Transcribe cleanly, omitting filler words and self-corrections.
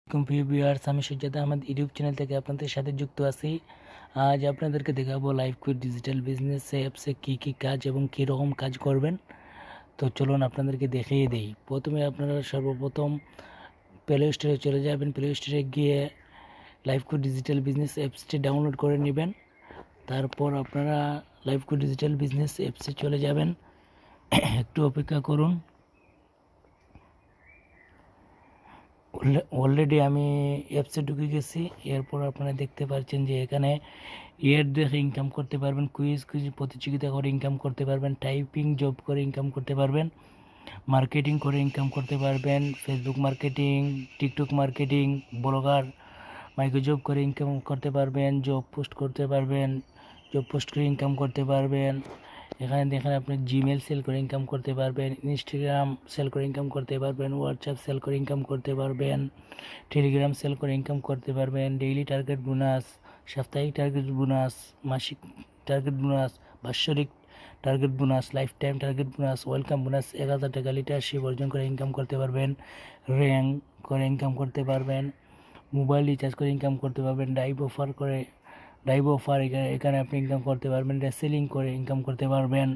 প্রিয় ভিউয়ার্স, আমি Sujata Ahmed YouTube channel থেকে আপনাদের সাথে যুক্ত আছি। আজ আপনাদেরকে দেখাবো লাইভ কুইট ডিজিটাল বিজনেস অ্যাপসে কী কী কাজ এবং কী রকম কাজ করবেন। তো চলুন আপনাদেরকে দেখিয়ে দেই। প্রথমে আপনারা সর্বপ্রথম প্লে স্টোরে চলে যাবেন। প্লে স্টোরে গিয়ে লাইভ কুইট ডিজিটাল বিজনেস অ্যাপসটি ডাউনলোড করে নেবেন। তারপর আপনারা লাইভ কুইট ডিজিটাল বিজনেস অ্যাপসে চলে যাবেন। একটু অপেক্ষা করুন। অলরেডি আমি অ্যাপসে ঢুকে গেছি। এরপর আপনারা দেখতে পাচ্ছেন যে এখানে এড দেখে ইনকাম করতে পারবেন, কুইজ প্রতিযোগিতা করে ইনকাম করতে পারবেন, টাইপিং জব করে ইনকাম করতে পারবেন, মার্কেটিং করে ইনকাম করতে পারবেন, Facebook marketing, TikTok marketing, blogger micro job করে ইনকাম করতে পারবেন, জব পোস্ট করতে পারবেন, জব পোস্ট করে ইনকাম করতে পারবেন। এখানে দেখেন আপনি জিমেল সেল করে ইনকাম করতে পারবেন, ইনস্টাগ্রাম সেল করে ইনকাম করতে পারবেন, হোয়াটসঅ্যাপ সেল করে ইনকাম করতে পারবেন, টেলিগ্রাম সেল করে ইনকাম করতে পারবেন, ডেইলি টার্গেট বোনাস, সাপ্তাহিক টার্গেট বোনাস, মাসিক টার্গেট বোনাস, বাৎসরিক target bonus, life time target bonus, welcome bonus, 1000 টাকা লিডারশিপ অর্জন করে ইনকাম করতে পারবেন, র্যাঙ্ক করে ইনকাম করতে পারবেন, মোবাইল রিচার্জ করে ইনকাম করতে পারবেন, ডাইভ অফার এখানে আপনি ইনকাম করতে পারবেন, রেসেলিং করে ইনকাম করতে পারবেন।